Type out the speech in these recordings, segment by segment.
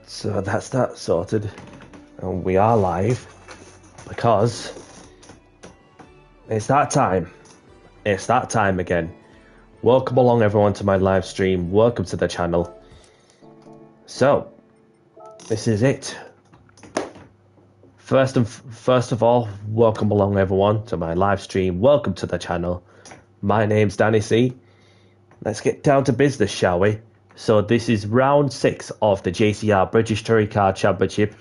So that's that sorted, and we are live because it's that time. It's that time again. Welcome along, everyone, to my live stream. Welcome to the channel. So, this is it. First of all, welcome along, everyone, to my live stream. Welcome to the channel. My name's Danny C. Let's get down to business, shall we? So this is round 6 of the JCR British Touring Car Championship,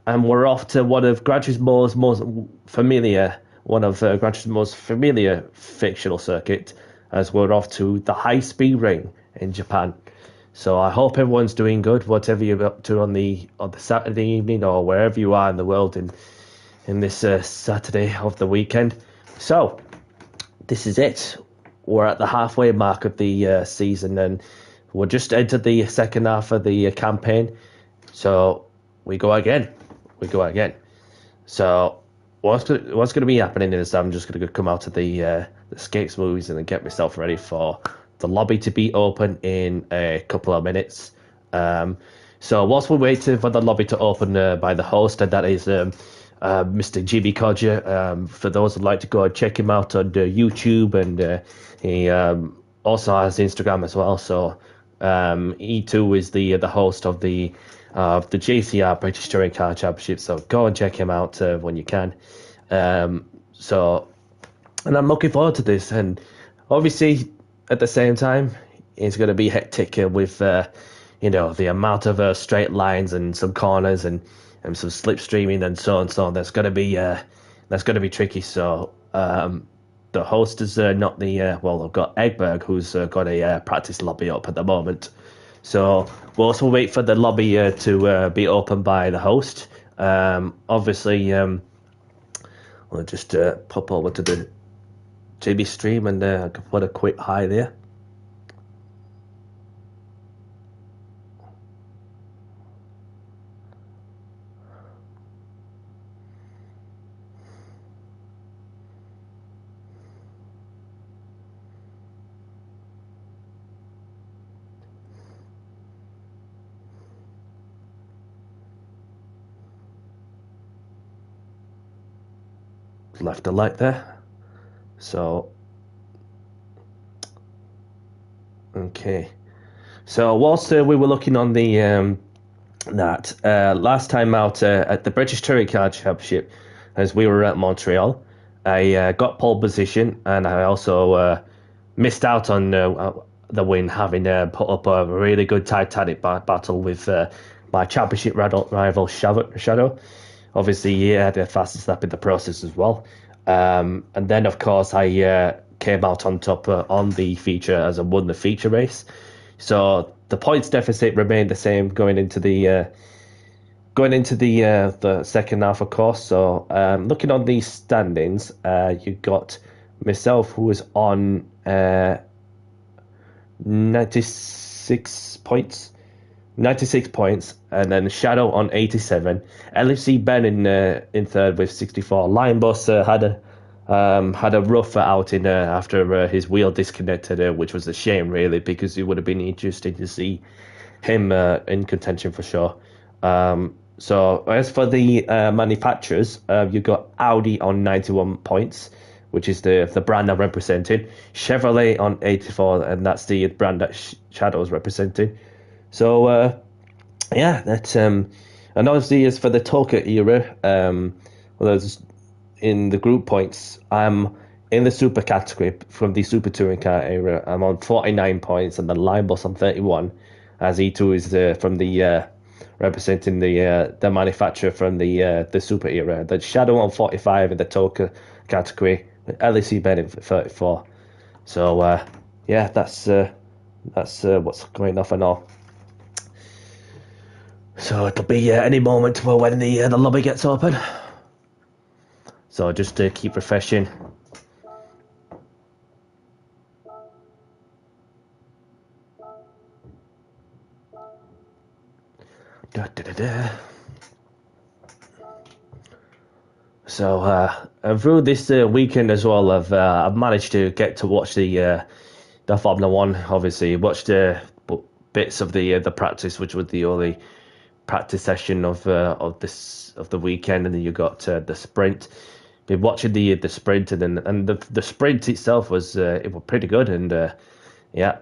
and we're off to one of Gran Turismo's most familiar fictional circuit, as we're off to the High Speed Ring in Japan. So I hope everyone's doing good, whatever you're up to on the Saturday evening or wherever you are in the world in this Saturday of the weekend. So this is it. We're at the halfway mark of the season, and we're just entered the second half of the campaign. So we go again. So what's going to be happening is I'm just going to come out of the escapes movies and then get myself ready for the lobby to be open in a couple of minutes. So whilst we're waiting for the lobby to open by the host, and that is Mr. Jimmy Codger. For those who'd like to go and check him out on YouTube, and he also has Instagram as well. So he too is the host of the JCR British Touring Car Championship. So go and check him out when you can. And I'm looking forward to this. And obviously, at the same time, it's going to be hectic with the amount of straight lines and some corners and some slipstreaming and so on. So that's going to be tricky. So the host is not the I've got Egberg, who's got a practice lobby up at the moment. So we'll also wait for the lobby to be opened by the host. Obviously, we'll just pop over to the JB stream and I can put a quick hi there. Left a like there. So okay. So whilst we were looking on the last time out at the British Touring Car Championship, as we were at Montreal, I got pole position, and I also missed out on the win, having put up a really good Titanic battle with my championship rival Shadow. Obviously, he had the fastest lap in the process as well. And then, of course, I came out on top on the feature as I won the feature race. So the points deficit remained the same going into the second half, of course. So looking on the standings, you got myself, who was on 96 points. 96 points, and then Shadow on 87. LFC Ben in third with 64. Lion Boss had a rough outing after his wheel disconnected, which was a shame, really, because it would have been interesting to see him in contention for sure. So as for the manufacturers, you've got Audi on 91 points, which is the brand I'm representing. Chevrolet on 84, and that's the brand that Shadow's representing. So, that's and obviously as for the Toka era, there's in the group points, I'm in the super category from the Super Touring Car era. I'm on 49 points, and the Line Boss on 31, as E2 is from the representing the manufacturer from the Super era. The Shadow on 45 in the Toka category, LEC Ben in 34. So that's what's going off and all. So it'll be any moment when the lobby gets open. So just keep refreshing. So And through this weekend as well, I've managed to get to watch the Formula One. Obviously, watched bits of the practice, which was the only practice session of the weekend, and then you got the sprint. Been watching the sprint, and the sprint itself was it was pretty good, and yeah,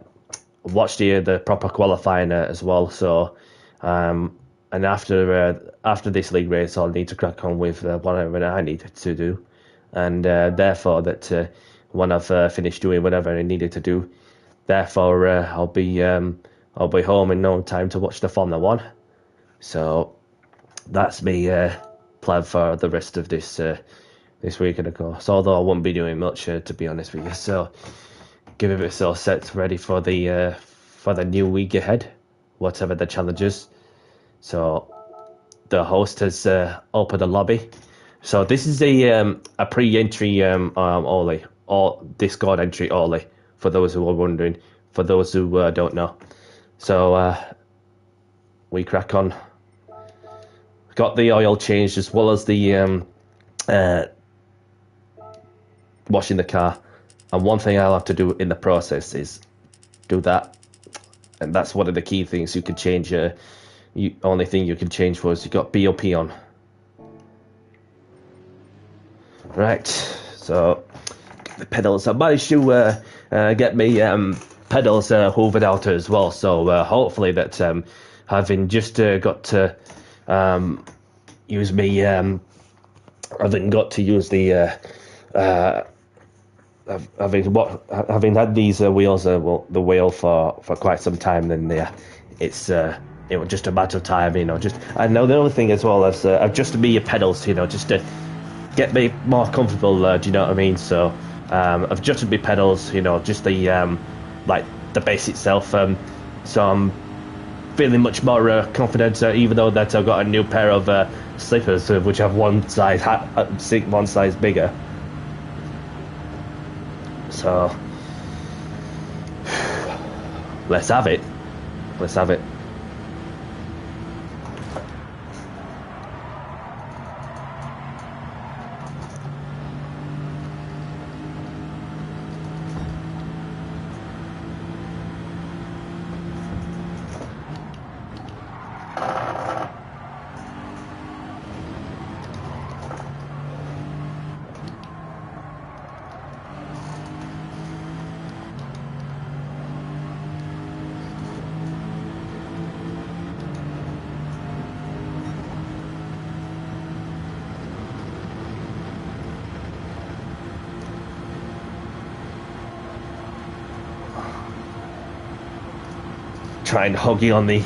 watched the proper qualifying as well. So, and after this league race, I'll need to crack on with whatever I needed to do, and therefore that when I've finished doing whatever I needed to do, therefore I'll be home in no time to watch the Formula One. So that's me plan for the rest of this weekend, of course. Although I won't be doing much, to be honest with you. So give it so set ready for the new week ahead, whatever the challenges. So the host has opened the lobby. So this is a pre-entry only, or Discord entry only, for those who are wondering, for those who don't know. So we crack on. Got the oil changed as well as the washing the car. And one thing I'll have to do in the process is do that. And that's one of the key things you can change. Only thing you can change was you got BOP on. Right, so the pedals. I managed to get me pedals hoovered out as well. So hopefully that having just got to use me, having got to use the having had these wheels, the wheel for quite some time, then it was just a matter of time, just. And now the other thing as well is adjusted me your pedals, just to get me more comfortable. Do you know what I mean? So I've adjusted my pedals, just the like the bass itself. So I'm feeling much more confident, even though that I've got a new pair of slippers, which have one size bigger. So let's have it. Let's have it. Try and huggy on the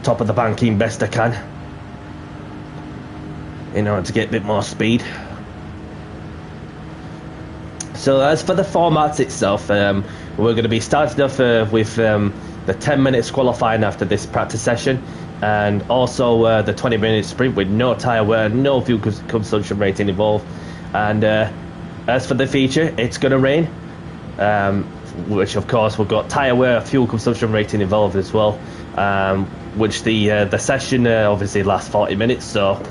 top of the banking best I can, in order to get a bit more speed. So as for the format itself, we're going to be starting off with the 10 minutes qualifying after this practice session, and also the 20-minute sprint with no tyre wear, no fuel consumption rating involved. And as for the feature, it's going to rain. Which of course we've got tyre wear, fuel consumption rating involved as well, which the session obviously lasts 40 minutes, so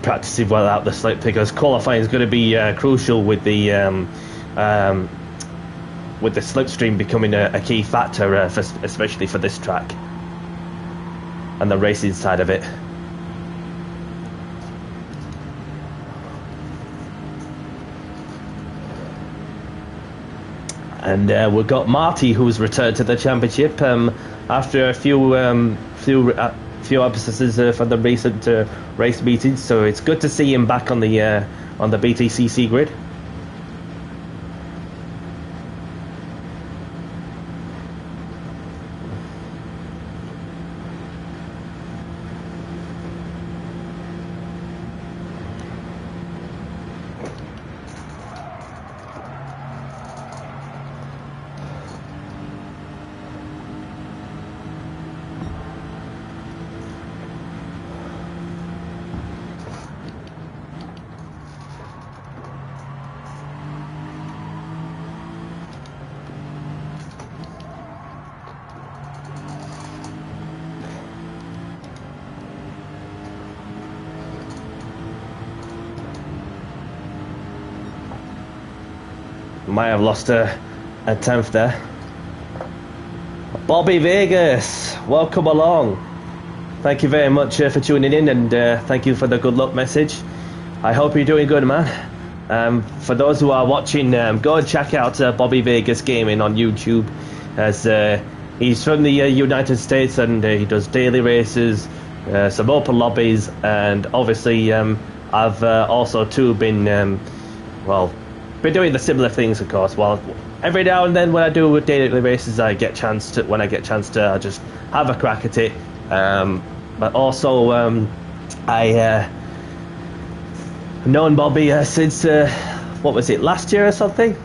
practicing well out the slip, because qualifying is going to be crucial with the slipstream becoming a key factor, especially for this track and the racing side of it. And we've got Marty, who's returned to the championship after a few absences from the recent race meetings. So it's good to see him back on the BTCC grid. Might have lost a tenth there. Bobby Vegas, welcome along. Thank you very much for tuning in, and thank you for the good luck message. I hope you're doing good, man. For those who are watching, go and check out Bobby Vegas Gaming on YouTube, as he's from the United States, and he does daily races, some open lobbies, and obviously I've also too been doing the similar things, of course. Well, every now and then when I do daily races, I get chance to just have a crack at it. But also, I've known Bobby since what was it, last year or something?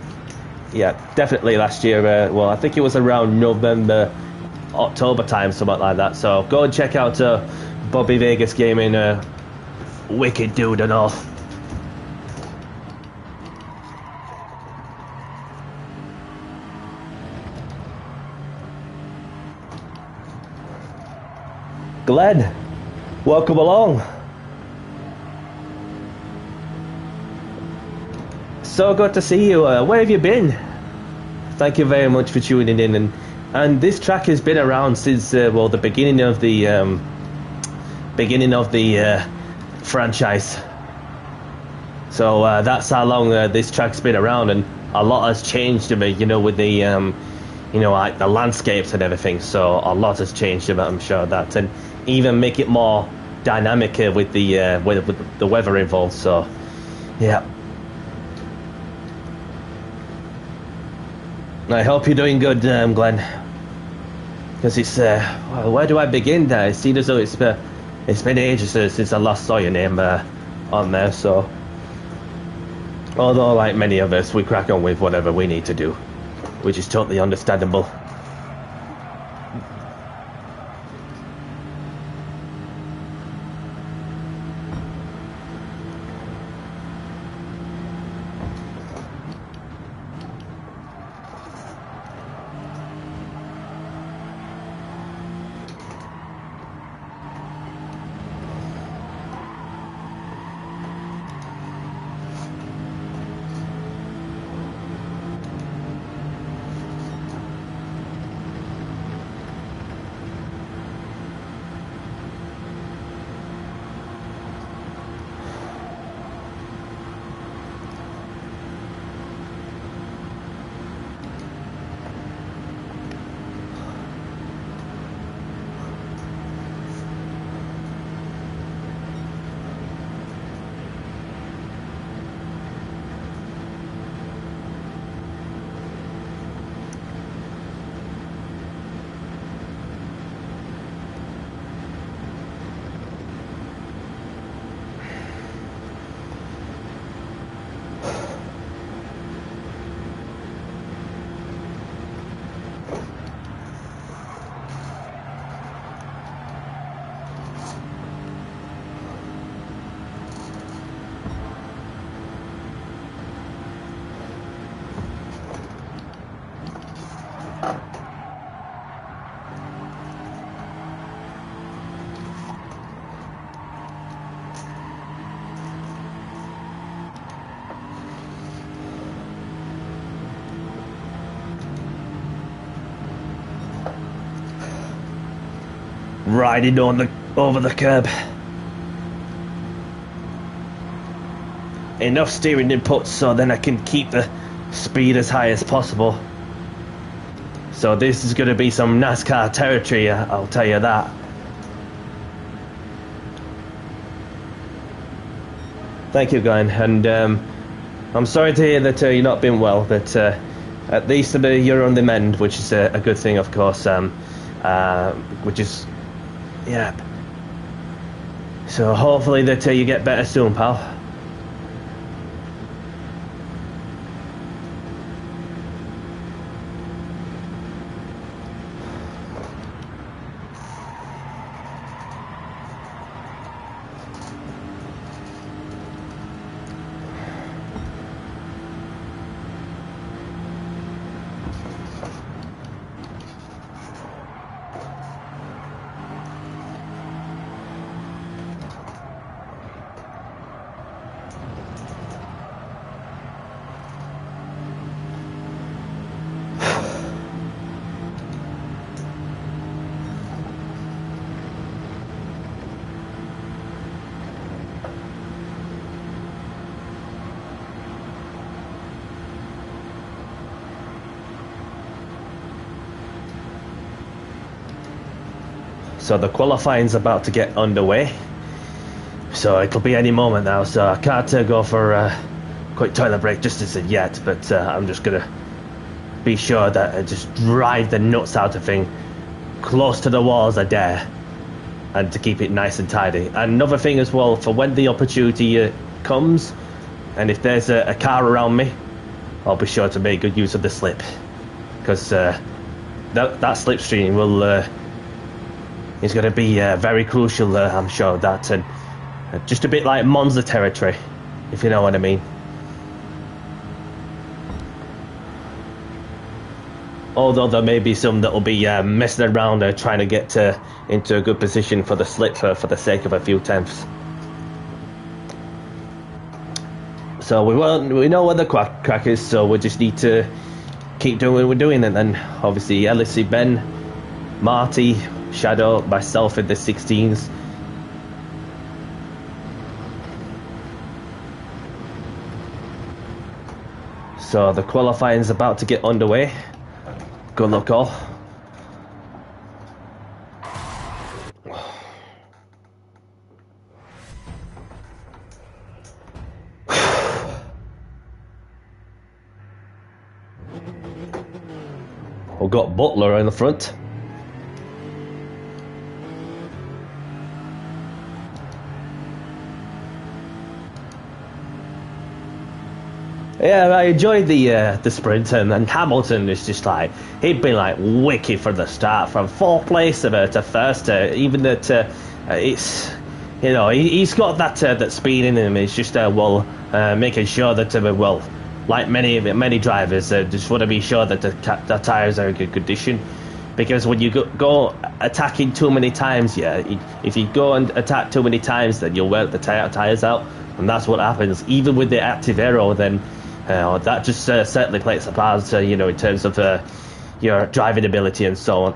Yeah, definitely last year. Well, I think it was around November, October time, something like that. So go and check out Bobby Vegas Gaming, wicked dude and all. Glenn, welcome along. So good to see you. Where have you been? Thank you very much for tuning in. And this track has been around since the beginning of the franchise. So that's how long this track's been around, and a lot has changed to me. You know, with the like the landscapes and everything. So a lot has changed. I'm sure that, and even make it more dynamic with the weather involved. So yeah. I hope you're doing good, Glenn. Because it's well, where do I begin? It seems as though it's been ages since I last saw your name on there. So, although like many of us, we crack on with whatever we need to do, which is totally understandable. Riding over the curb. Enough steering input so then I can keep the speed as high as possible. So this is going to be some NASCAR territory, I'll tell you that. Thank you, Glenn, and I'm sorry to hear that you're not been well, but at least you're on the mend, which is a good thing, of course, which is, yeah. So hopefully that you get better soon, pal. So the qualifying's about to get underway. So it'll be any moment now. So I can't go for a quick toilet break just as of yet. But I'm just gonna be sure that I just drive the nuts out of thing close to the wall as I dare, and to keep it nice and tidy. Another thing as well, for when the opportunity comes, and if there's a car around me, I'll be sure to make good use of the slip, because that slipstream will is going to be very crucial. I'm sure of that, and just a bit like Monza territory, if you know what I mean. Although there may be some that will be messing around trying to get into a good position for the slip for the sake of a few tenths. So we know what the crack is, so we just need to keep doing what we're doing. And then obviously LSC, Ben, Marty, Shadow, myself in the 16s. So the qualifying is about to get underway. Good luck all. We've got Butler in the front. Yeah, I enjoyed the sprint, and Hamilton is just like, he'd been like wicked from the start, from fourth place to first, even that it's, you know, he's got that speed in him. It's just making sure that well, like many drivers, just want to be sure that the tires are in good condition, because when you go attacking too many times, if you go and attack too many times, then you'll wear the tires out, and that's what happens. Even with the active aero, then that just certainly plays a part, in terms of your driving ability and so on.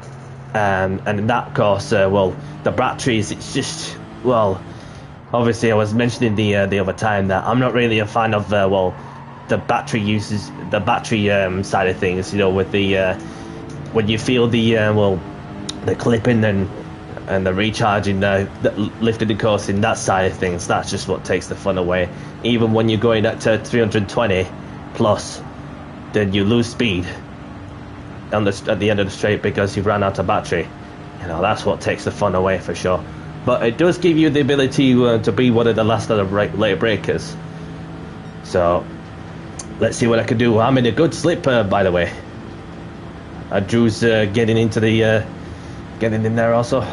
And in that course, the batteries, it's just, obviously I was mentioning the other time that I'm not really a fan of the battery uses, the battery side of things, with the when you feel the clipping and the recharging, the lifting and coasting, that side of things, that's just what takes the fun away. Even when you're going at 320 plus, then you lose speed at the end of the straight because you've run out of battery. That's what takes the fun away for sure. But it does give you the ability to be one of the last of the late breakers. So let's see what I can do. I'm in a good slip, by the way. Drew's getting in there also.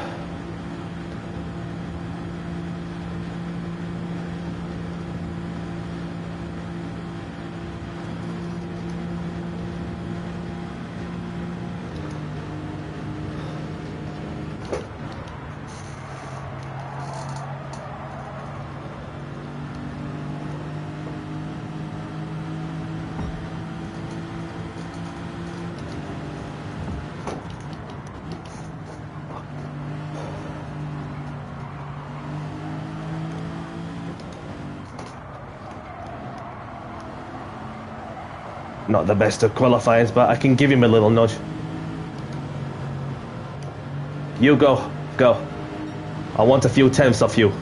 Not the best of qualifiers, but I can give him a little nudge. You go. I want a few tenths off you.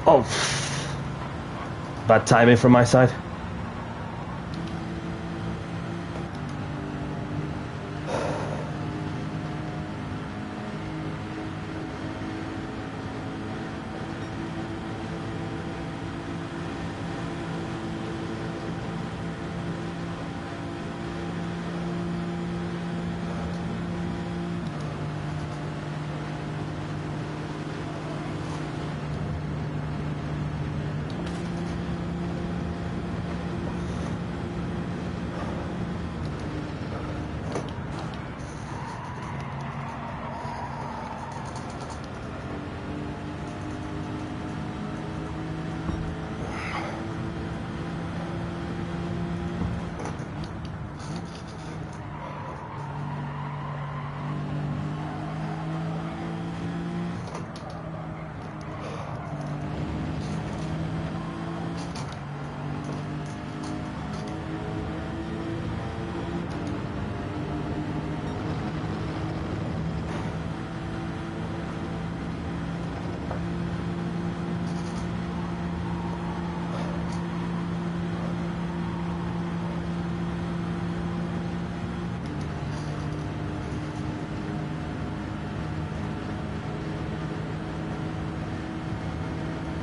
Oh, bad timing from my side.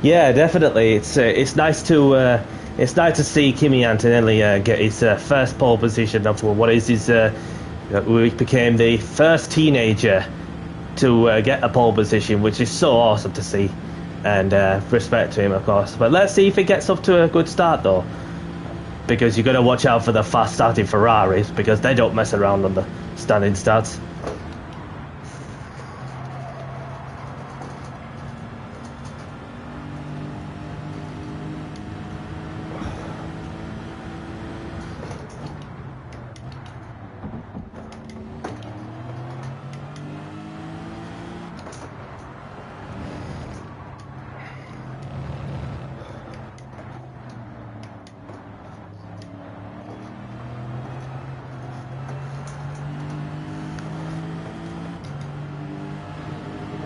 Yeah, definitely. It's nice to see Kimi Antonelli get his first pole position of what is his. He became the first teenager to get a pole position, which is so awesome to see, and respect to him, of course. But let's see if he gets up to a good start, though, because you've got to watch out for the fast-starting Ferraris, because they don't mess around on the standing starts.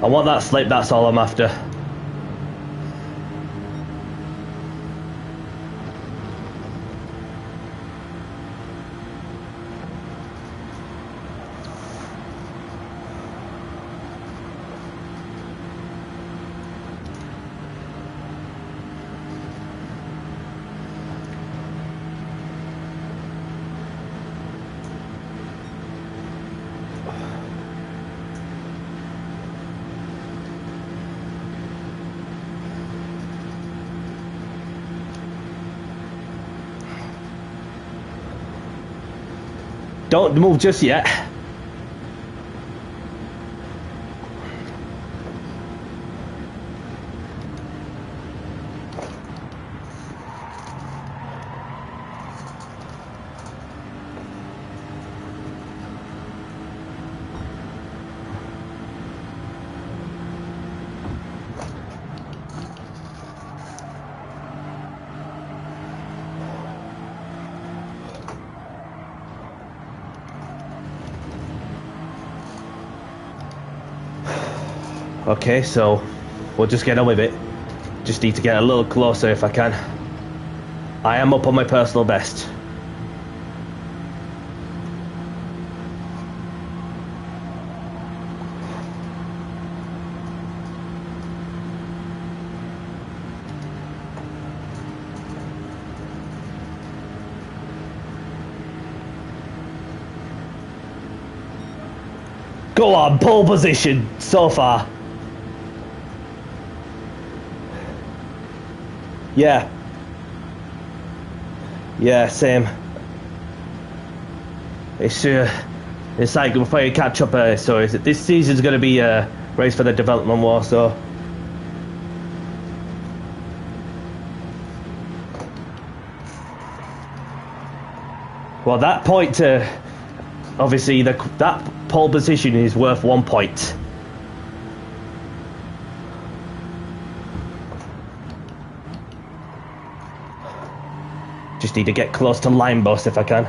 I want that slip, that's all I'm after. Don't move just yet. Okay, so we'll just get on with it. Just need to get a little closer if I can. I am up on my personal best. Go on, pole position so far. Yeah. Yeah, same. It's like before you catch up. So this season's going to be a race for the development war. So well, that point. Obviously, that pole position is worth 1 point. Just need to get close to line boss if I can.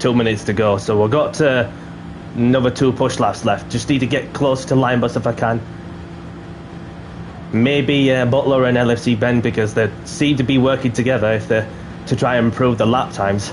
Two minutes to go, so we've got another 2 push laps left. Just need to get close to line bus if I can. Maybe Butler and LFC Ben, because they seem to be working together to try and improve the lap times.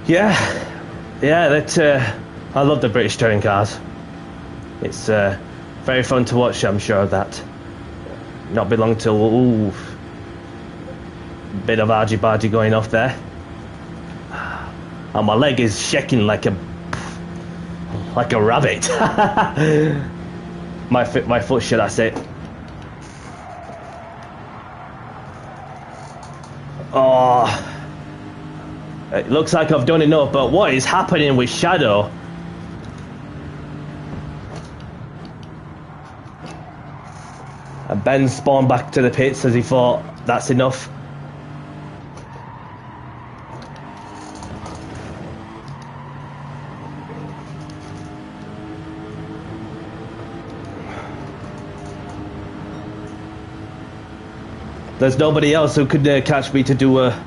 Yeah, yeah, I love the British touring cars. It's very fun to watch, I'm sure of that. Not be long till, ooh, bit of argy-bargy going off there. And my leg is shaking like a rabbit. my foot, should I say. Oh, it looks like I've done enough, but what is happening with Shadow? And Ben spawned back to the pits as he thought that's enough. There's nobody else who could catch me to do a...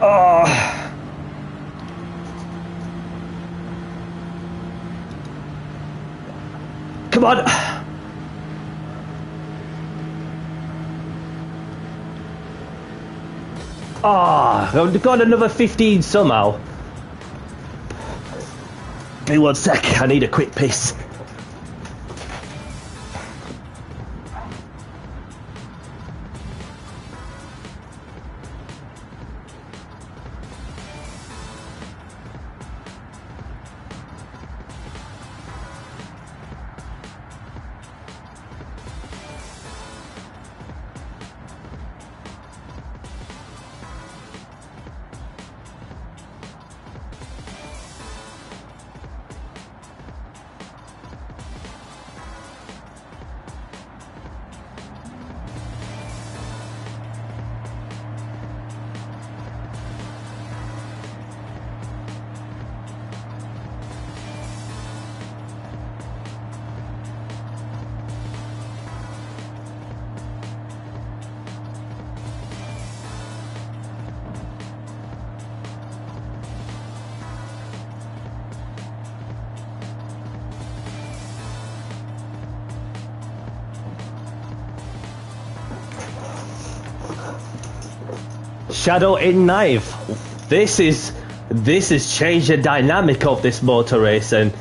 Oh. Come on. Ah, oh, I've got another 15 somehow. Give me 1 sec, I need a quick piss. Shadow in ninth. This has changed the dynamic of this motor race, and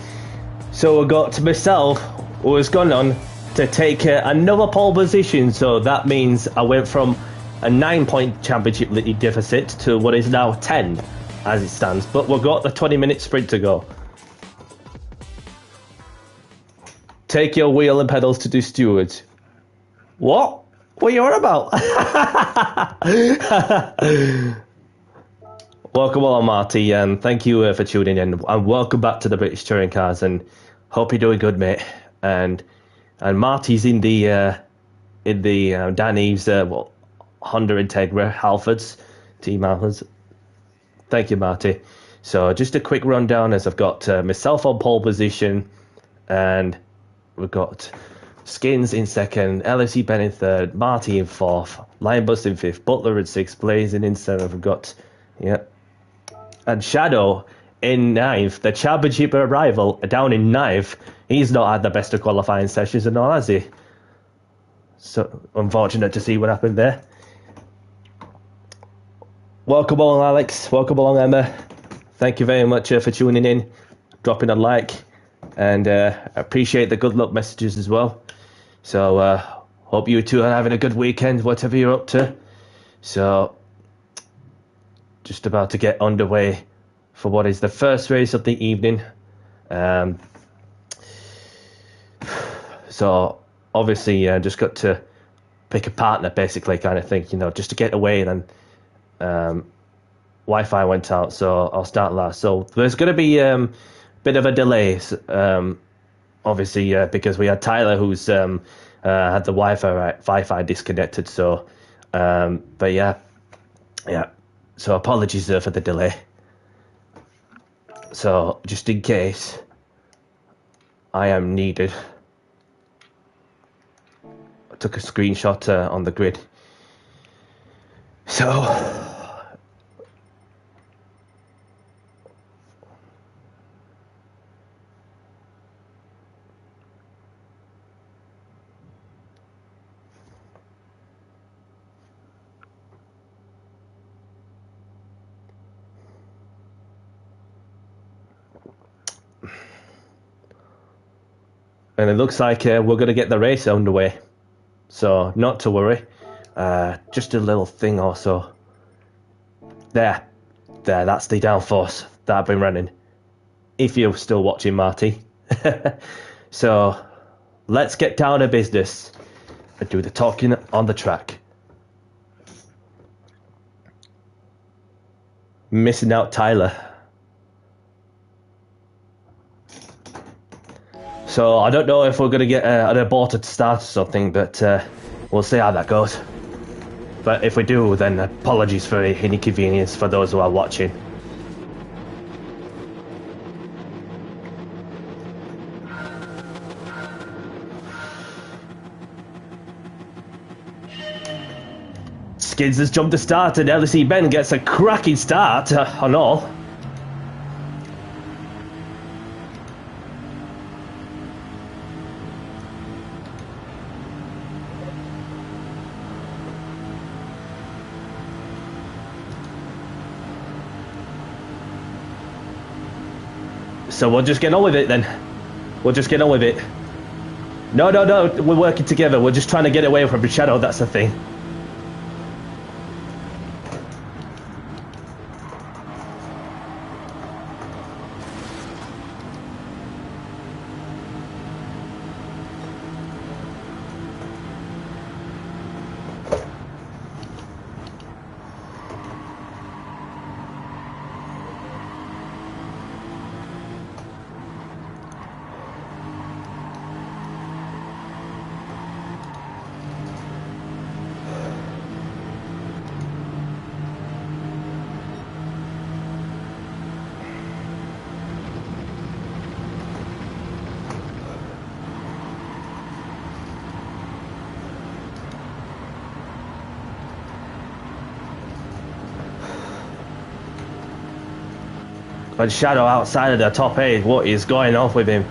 so I got myself who has gone on to take another pole position. So that means I went from a 9-point championship lead deficit to what is now 10 as it stands. But we've got the 20-minute sprint to go. Take your wheel and pedals to do stewards. What? What are you on about? Welcome along, Marty, and thank you for tuning in. And welcome back to the British Touring Cars. And hope you're doing good, mate. And Marty's in the Dan Eves Honda Integra Halfords Team Halfords. Thank you, Marty. So just a quick rundown as I've got myself on pole position, and we've got Skins in second, LFC Ben in third, Marty in fourth, Lionbus in fifth, Butler in sixth, Blazing in seventh. We've got, and Shadow in ninth. The championship rival down in ninth. He's not had the best of qualifying sessions and all, has he? So unfortunate to see what happened there. Welcome along, Alex. Welcome along, Emma. Thank you very much for tuning in, dropping a like, and appreciate the good luck messages as well. So hope you two are having a good weekend, whatever you're up to. So just about to get underway for what is the first race of the evening. So obviously just got to pick a partner, basically, kind of thing, just to get away. And Wi-Fi went out, so I'll start last. So there's going to be a bit of a delay, obviously, because we had Tyler who's had the Wi-Fi disconnected. So, but yeah. So apologies for the delay. So just in case I am needed, I took a screenshot on the grid. So. And it looks like we're going to get the race underway. So, not to worry. Just a little thing also. There, that's the downforce that I've been running. If you're still watching, Marty. So, let's get down to business and do the talking on the track. Missing out Tyler. So, I don't know if we're going to get an aborted start or something, but we'll see how that goes. But if we do, then apologies for any inconvenience for those who are watching. Skids has jumped the start and LC Ben gets a cracking start on all. So we'll just get on with it then. We'll just get on with it. No, we're working together. We're just trying to get away from Shadow, that's the thing. But Shadow outside of the top 8, what is going on with him?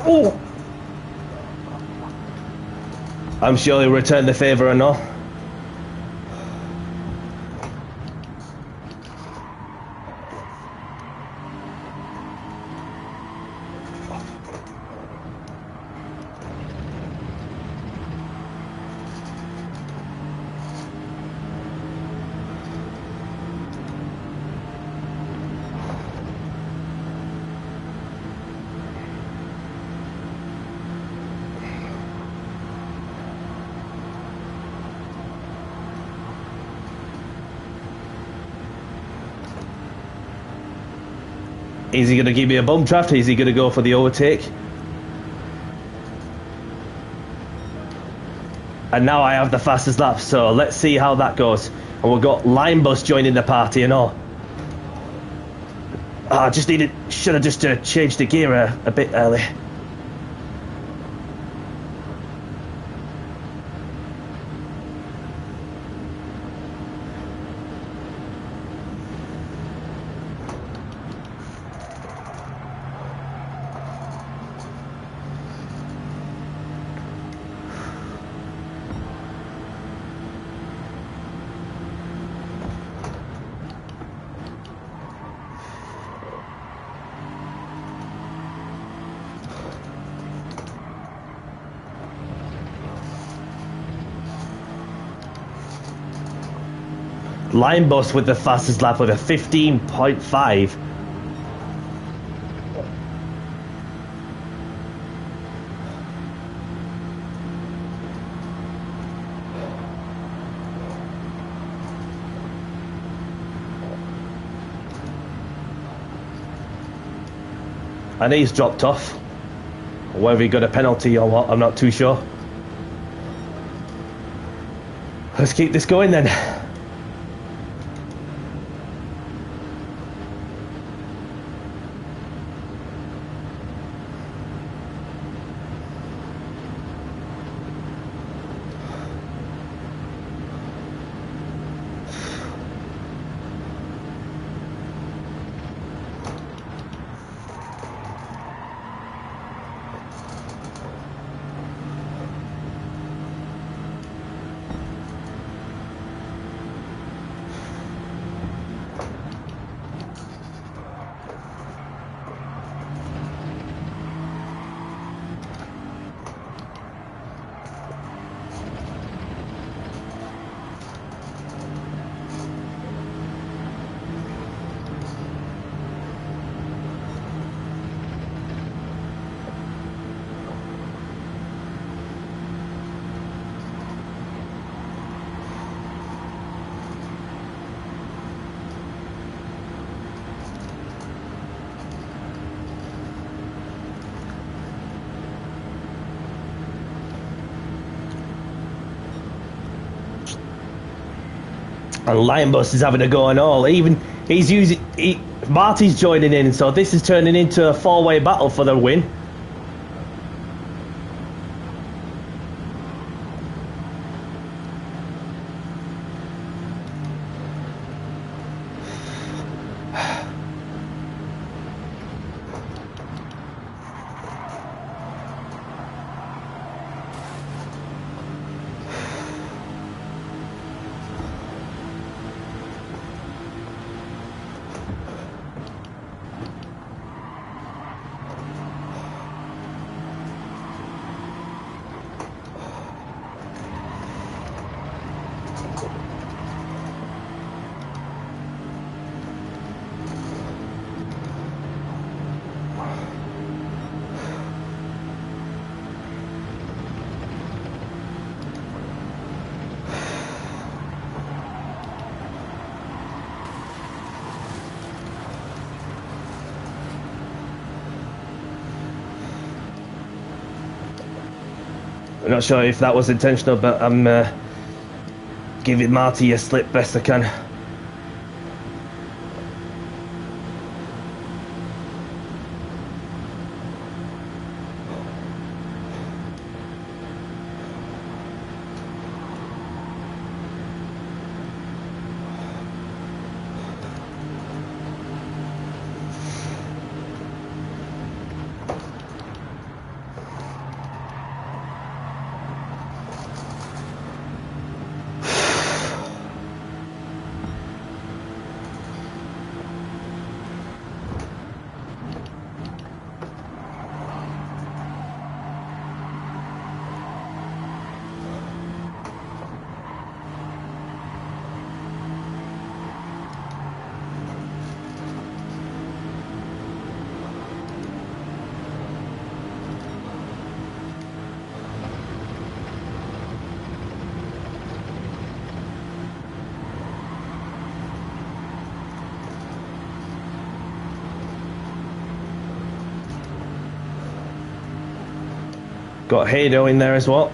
Oh! I'm sure he'll return the favour or not. Is he going to give me a bum draft? Is he going to go for the overtake? And now I have the fastest lap, so let's see how that goes. And we've got Line Bus joining the party and all. I just needed... Should have just changed the gear a bit early. Line Bus with the fastest lap with a 15.5. And he's dropped off. Whether he got a penalty or what, I'm not too sure. Let's keep this going then. And Lionbus is having a go on all. Even he's using Marty's joining in, so this is turning into a four-way battle for the win. I'm not sure if that was intentional, but I'm giving Marty a slip best I can. Got Hado in there as well.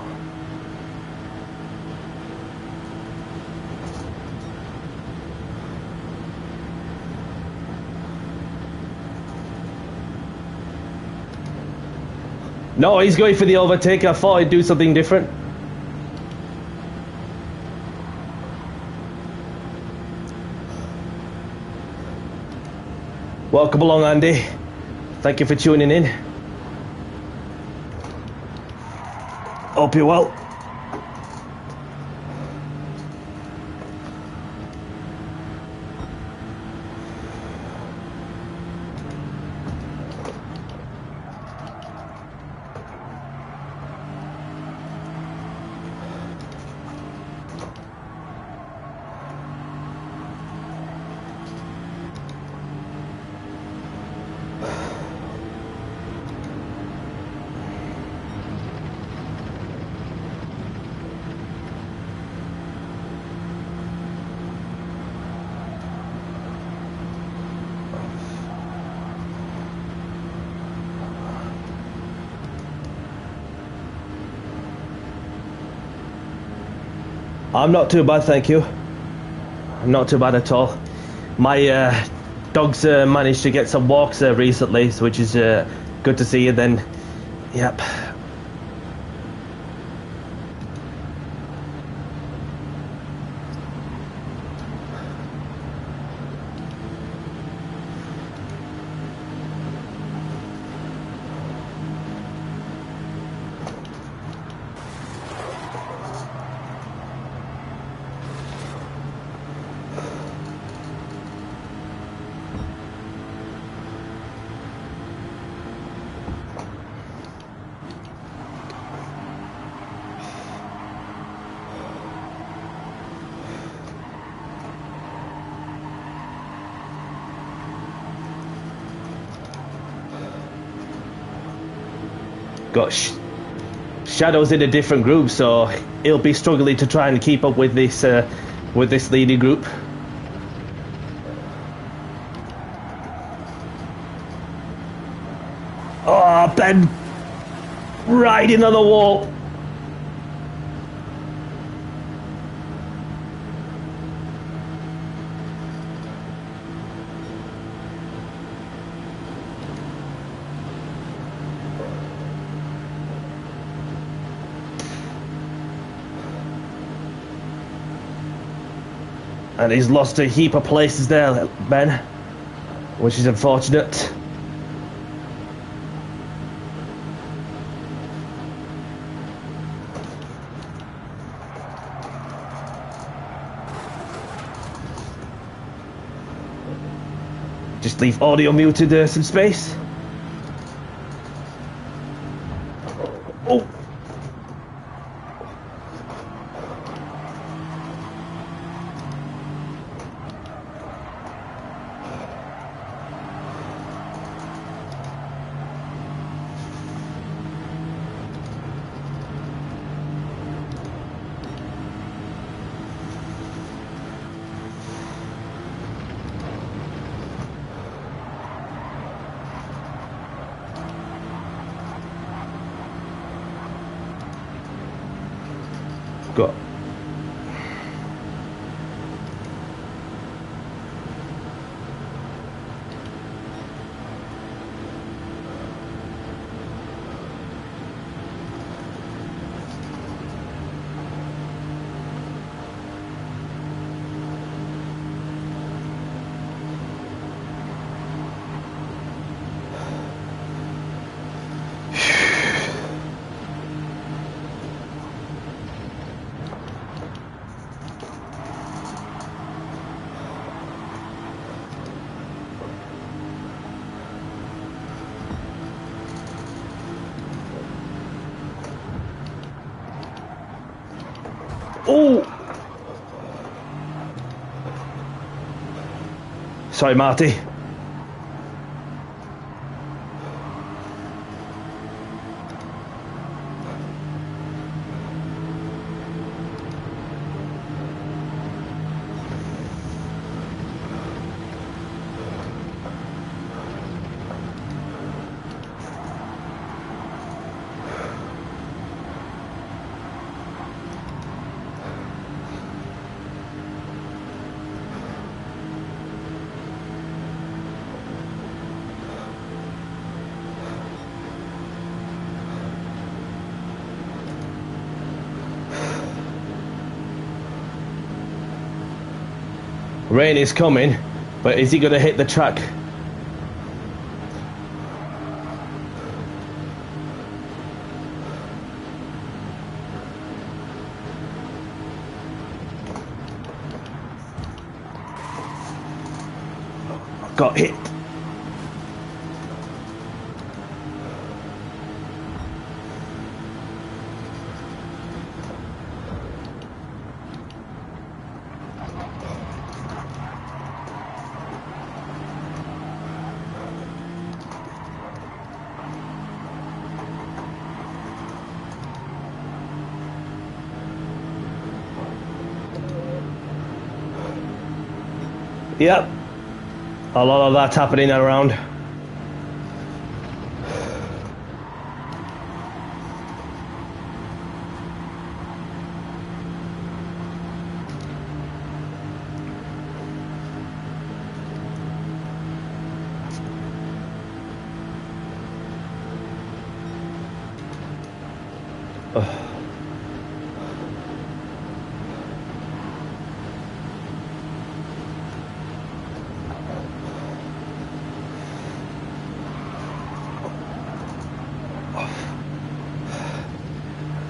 No, he's going for the overtake. I thought he'd do something different. Welcome along, Andy. Thank you for tuning in. Hope you're well. I'm not too bad, thank you. I'm not too bad at all. My dog's managed to get some walks recently, which is good to see. And then, yep. Got Shadow's in a different group, so he'll be struggling to try and keep up with this leading group. Oh, Ben riding on the wall. And he's lost a heap of places there, Ben, which is unfortunate. Just leave audio muted some space. Oh! Go. Oh! Sorry, Marty. Rain is coming, but is he going to hit the track? Got hit. Yep. A lot of that's happening around.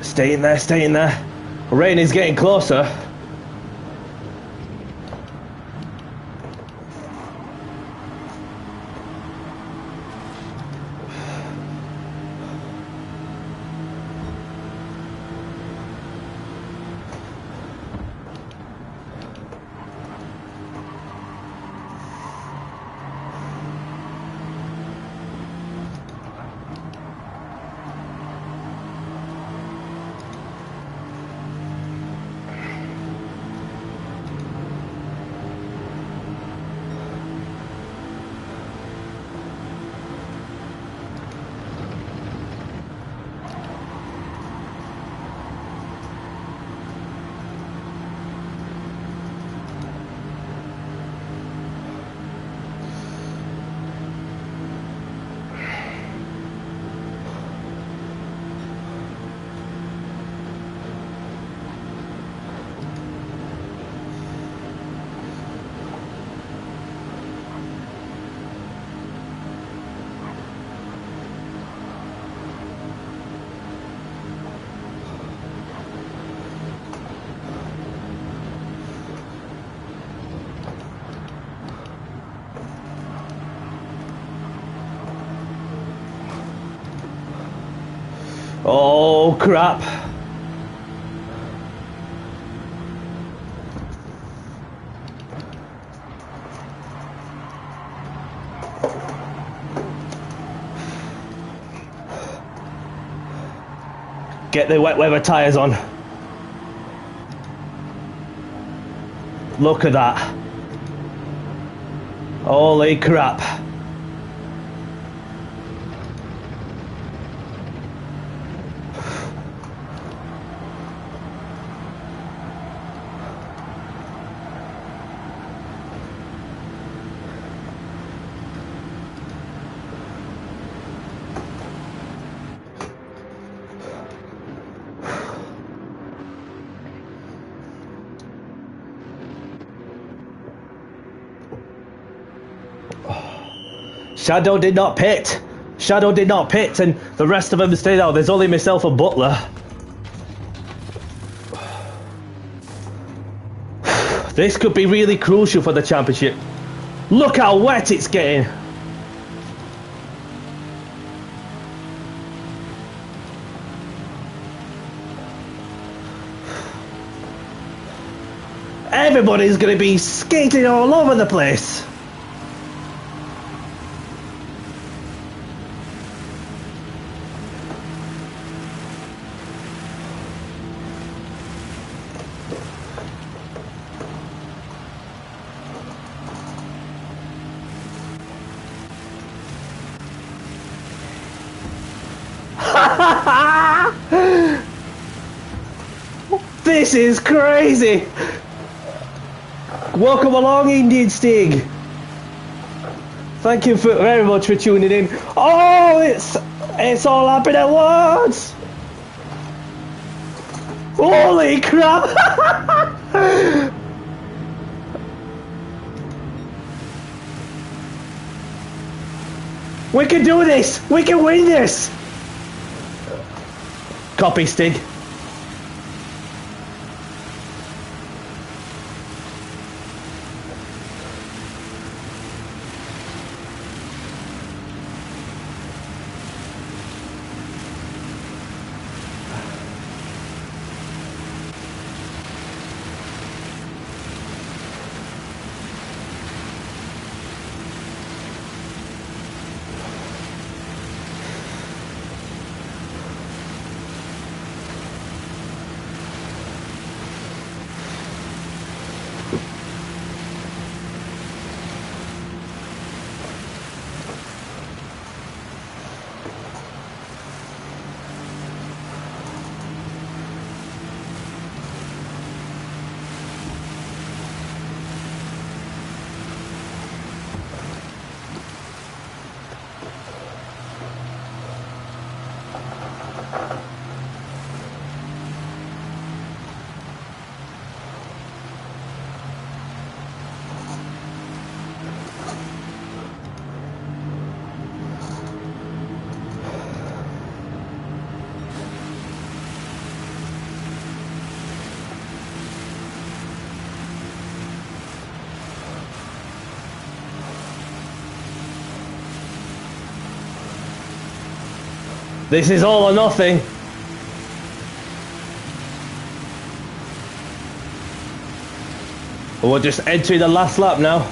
Stay in there, stay in there. Rain is getting closer. Oh, crap. Get the wet weather tyres on. Look at that. Holy crap. Shadow did not pit. Shadow did not pit, and the rest of them stayed out. There's only myself and Butler. This could be really crucial for the championship. Look how wet it's getting. Everybody's going to be skating all over the place. This is crazy. Welcome along, Indian Stig. Thank you very much for tuning in. Oh, it's all happening at once. Holy crap. We can do this. We can win this. Copy, Stig. This is all or nothing. We're just entering the last lap now.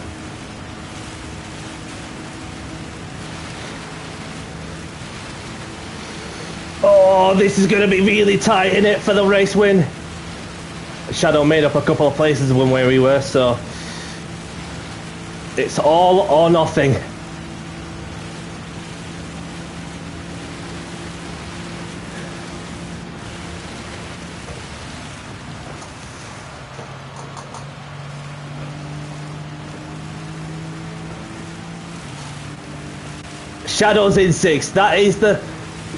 Oh, this is going to be really tight in it for the race win. Shadow made up a couple of places when where we were, so it's all or nothing. Shadow's in 6th. That is the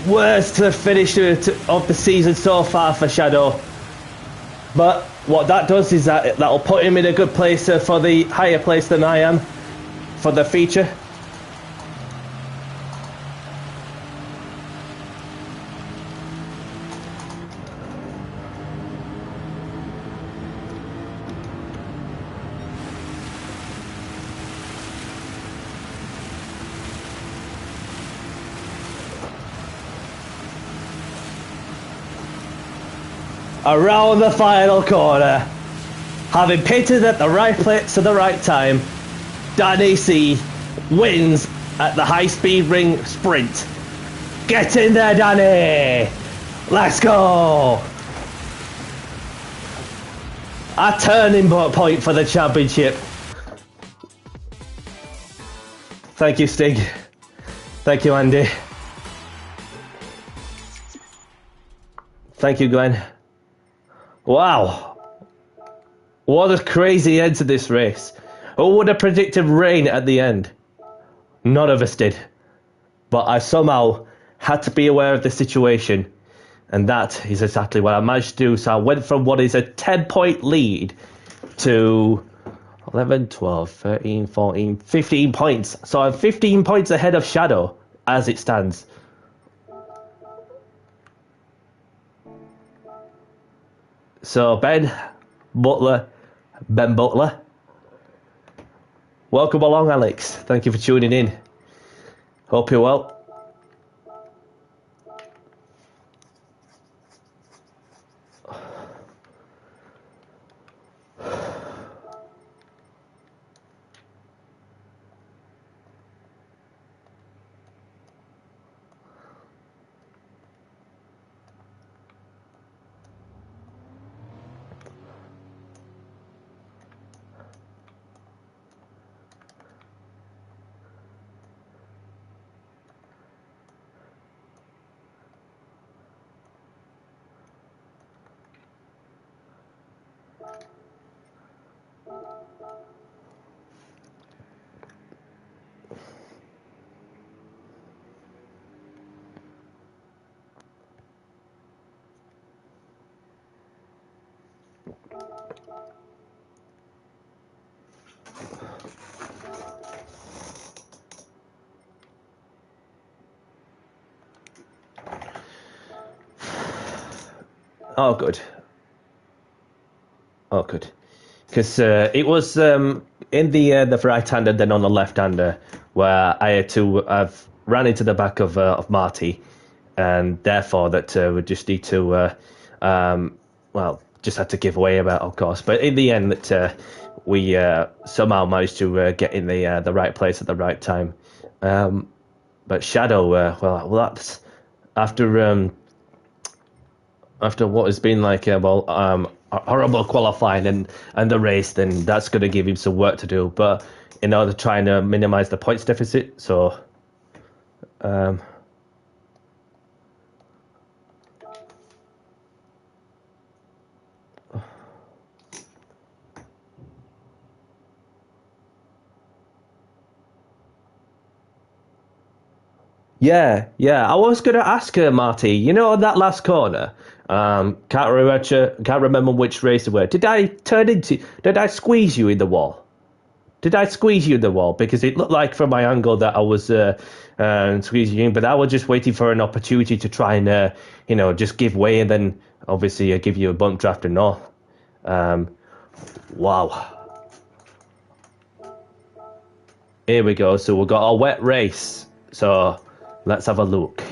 worst finish of the season so far for Shadow. But what that does is that'll put him in a good place for the higher place than I am for the feature. around the final corner, having pitted at the right place at the right time, Danny C wins at the high-speed ring sprint. Get in there, Danny! Let's go! A turning point for the championship. Thank you, Stig. Thank you, Andy. Thank you, Glenn. Wow. What a crazy end to this race. Who would have predicted rain at the end? None of us did. But I somehow had to be aware of the situation. And that is exactly what I managed to do. So I went from what is a 10-point lead to 11, 12, 13, 14, 15 points. So I'm 15 points ahead of Shadow as it stands. So Ben Butler, welcome along, Alex. Thank you for tuning in. Hope you're well. Oh, good. Oh, good. Because it was in the right-hander, then on the left-hander, where I had to I've ran into the back of Marty, and therefore that we just need to well, just had to give away about, of course. But in the end, that we somehow managed to get in the right place at the right time. But Shadow, well, that's after what has been like a horrible qualifying and the race, then that's going to give him some work to do. But in order to try and minimize the points deficit, so yeah, I was going to ask her, Marty. You know, on that last corner, can't remember which race it were. Did I squeeze you in the wall? Did I squeeze you in the wall? Because it looked like from my angle that I was squeezing you in, but I was just waiting for an opportunity to try and, just give way, and then obviously give you a bump draft and all. Wow. Here we go. So we've got our wet race. So let's have a look.